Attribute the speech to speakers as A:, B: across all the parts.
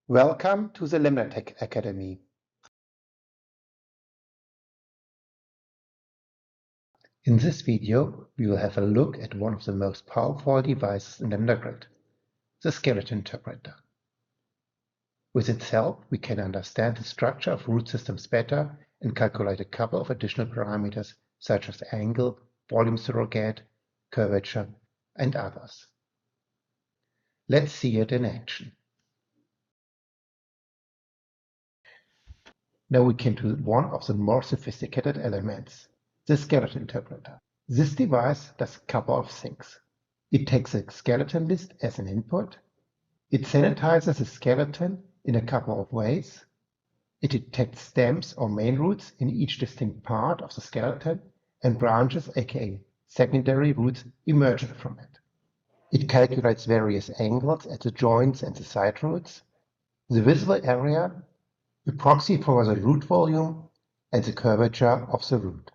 A: Welcome to the LemnaTec Academy. In this video, we will have a look at one of the most powerful devices in LemnaGrid, the skeleton interpreter. With its help, we can understand the structure of root systems better and calculate a couple of additional parameters such as angle, volume surrogate, curvature, and others. Let's see it in action. Now we came to one of the more sophisticated elements, the skeleton interpreter. This device does a couple of things. It takes a skeleton list as an input. It sanitizes the skeleton in a couple of ways. It detects stems or main roots in each distinct part of the skeleton and branches, aka secondary roots, emergent from it. It calculates various angles at the joints and the side roots, the visible area, the proxy for the root volume, and the curvature of the root.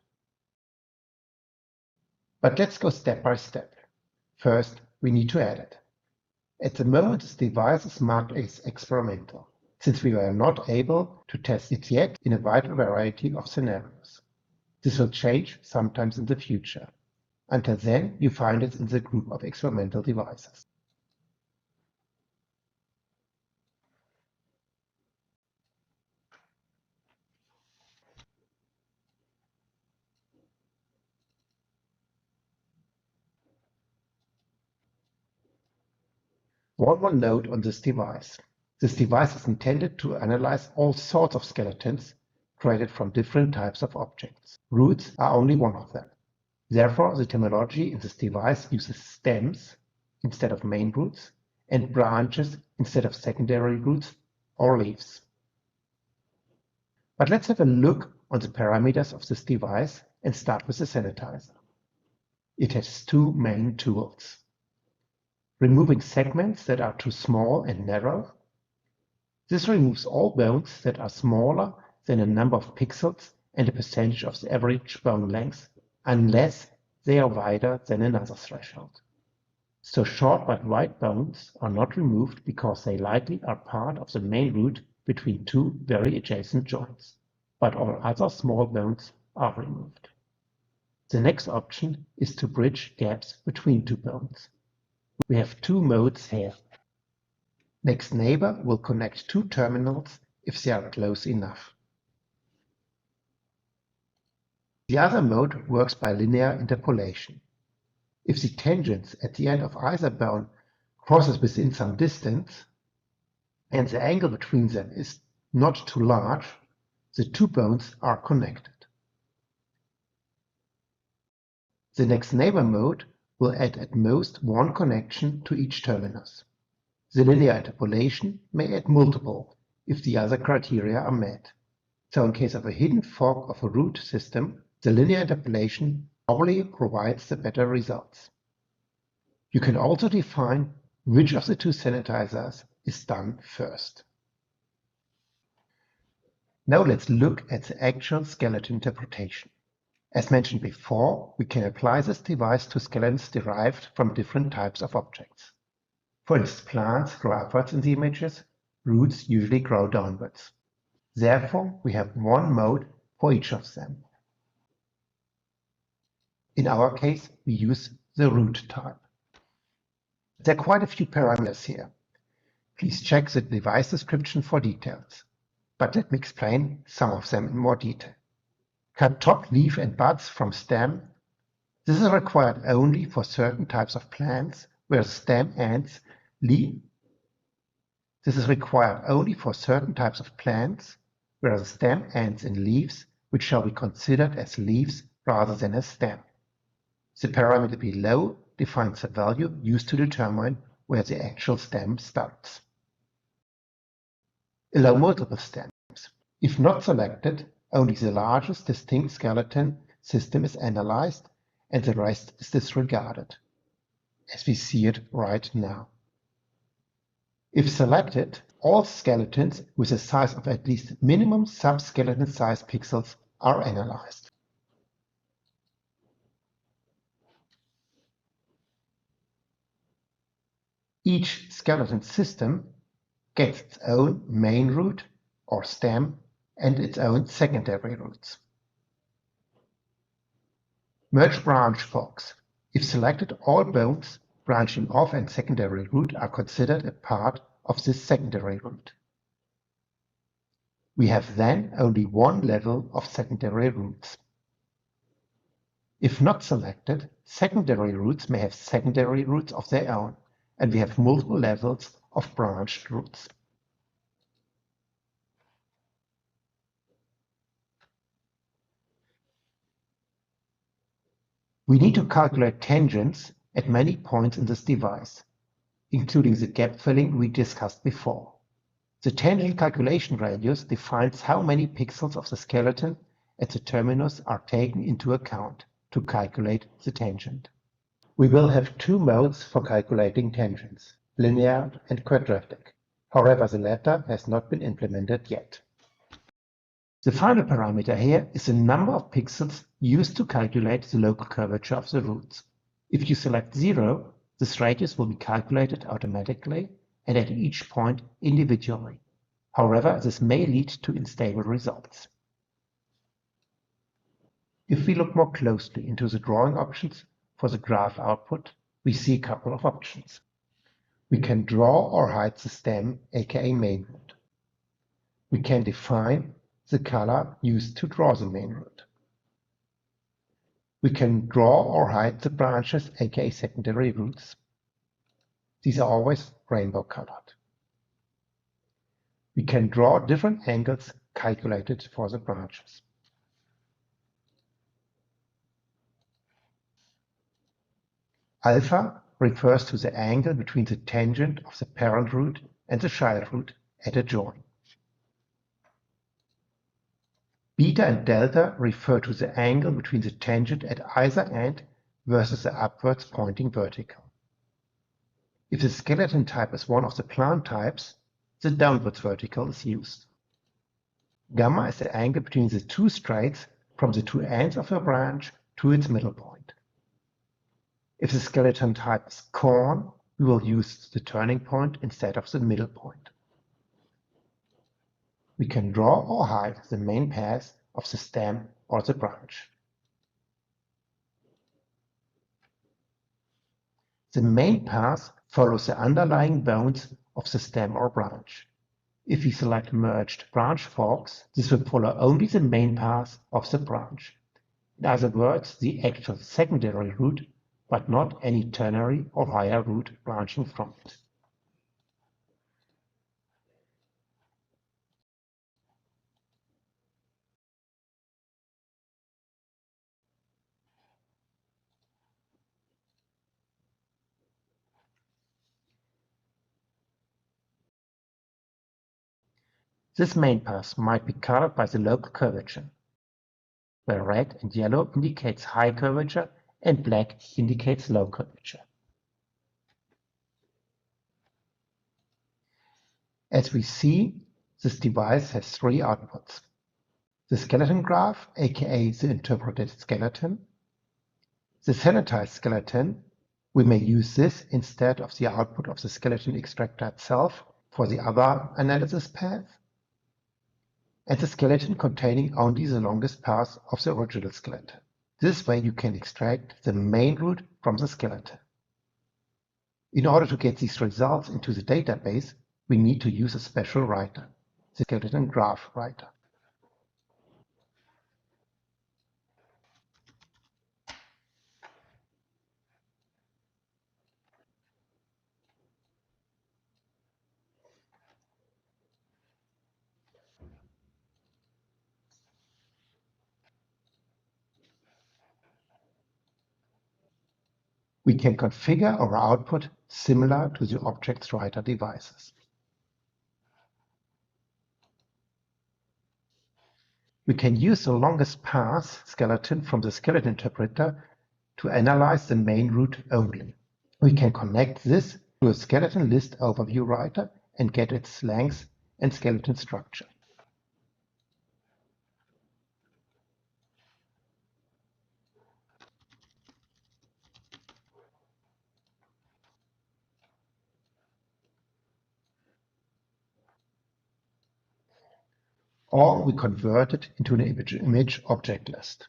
A: But let's go step by step. First, we need to add it. At the moment, this device is marked as experimental, since we were not able to test it yet in a wide variety of scenarios. This will change sometimes in the future. Until then, you find it in the group of experimental devices. One more note on this device. This device is intended to analyze all sorts of skeletons created from different types of objects. Roots are only one of them. Therefore, the terminology in this device uses stems instead of main roots and branches instead of secondary roots or leaves. But let's have a look on the parameters of this device and start with the sanitizer. It has two main tools: removing segments that are too small and narrow. This removes all bones that are smaller than a number of pixels and a percentage of the average bone length, unless they are wider than another threshold. So short but wide bones are not removed because they likely are part of the main root between two very adjacent joints, but all other small bones are removed. The next option is to bridge gaps between two bones. We have two modes here. Next neighbor will connect two terminals if they are close enough. The other mode works by linear interpolation. If the tangents at the end of either bone crosses within some distance, and the angle between them is not too large, the two bones are connected. The next neighbor mode will add at most one connection to each terminus. The linear interpolation may add multiple if the other criteria are met. So in case of a hidden fork of a root system, the linear interpolation probably provides the better results. You can also define which of the two sanitizers is done first. Now let's look at the actual skeleton interpretation. As mentioned before, we can apply this device to skeletons derived from different types of objects. For instance, plants grow upwards in the images, roots usually grow downwards. Therefore, we have one mode for each of them. In our case, we use the root type. There are quite a few parameters here. Please check the device description for details. But let me explain some of them in more detail. Cut top leaf and buds from stem. This is required only for certain types of plants where the stem ends leaf. This is required only for certain types of plants where the stem ends in leaves, which shall be considered as leaves rather than a stem. The parameter below defines the value used to determine where the actual stem starts. Allow multiple stems. If not selected, only the largest distinct skeleton system is analyzed and the rest is disregarded, as we see it right now. If selected, all skeletons with a size of at least minimum subskeleton size pixels are analyzed. Each skeleton system gets its own main root or stem and its own secondary roots. Merge branch forks. If selected, all bones branching off and secondary root are considered a part of this secondary root. We have then only one level of secondary roots. If not selected, secondary roots may have secondary roots of their own, and we have multiple levels of branched roots. We need to calculate tangents at many points in this device, including the gap filling we discussed before. The tangent calculation radius defines how many pixels of the skeleton at the terminus are taken into account to calculate the tangent. We will have two modes for calculating tangents, linear and quadratic. However, the latter has not been implemented yet. The final parameter here is the number of pixels used to calculate the local curvature of the roots. If you select 0, this radius will be calculated automatically and at each point individually. However, this may lead to unstable results. If we look more closely into the drawing options for the graph output, we see a couple of options. We can draw or hide the stem, aka main root. We can define the color used to draw the main root. We can draw or hide the branches, aka secondary roots. These are always rainbow colored. We can draw different angles calculated for the branches. Alpha refers to the angle between the tangent of the parent root and the child root at a join. Beta and delta refer to the angle between the tangent at either end versus the upwards pointing vertical. If the skeleton type is one of the plant types, the downwards vertical is used. Gamma is the angle between the two straights from the two ends of a branch to its middle point. If the skeleton type is corn, we will use the turning point instead of the middle point. We can draw or hide the main path of the stem or the branch. The main path follows the underlying bones of the stem or branch. If we select merged branch forks, this will follow only the main path of the branch. In other words, the actual secondary root, but not any ternary or higher root branching from it. This main path might be colored by the local curvature, where red and yellow indicates high curvature and black indicates low curvature. As we see, this device has three outputs. The skeleton graph, aka the interpreted skeleton. The sanitized skeleton, we may use this instead of the output of the skeleton extractor itself for the other analysis path. And the skeleton containing only the longest path of the original skeleton. This way you can extract the main root from the skeleton. In order to get these results into the database, we need to use a special writer, the skeleton graph writer. We can configure our output similar to the objects writer devices. We can use the longest path skeleton from the skeleton interpreter to analyze the main root only. We can connect this to a skeleton list overview writer and get its length and skeleton structure. or we convert it into an image object list.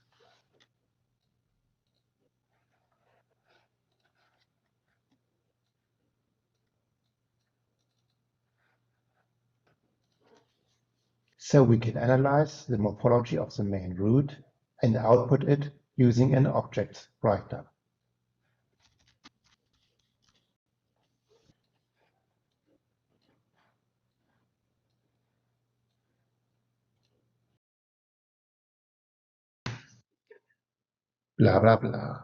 A: So we can analyze the morphology of the main root and output it using an objects writer. Blah, blah, blah.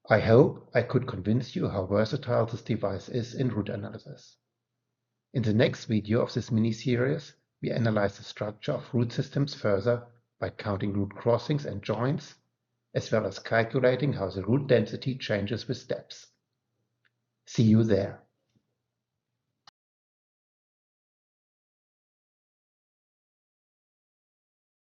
A: I hope I could convince you how versatile this device is in root analysis. In the next video of this mini-series, we analyze the structure of root systems further by counting root crossings and joins, as well as calculating how the root density changes with steps. See you there.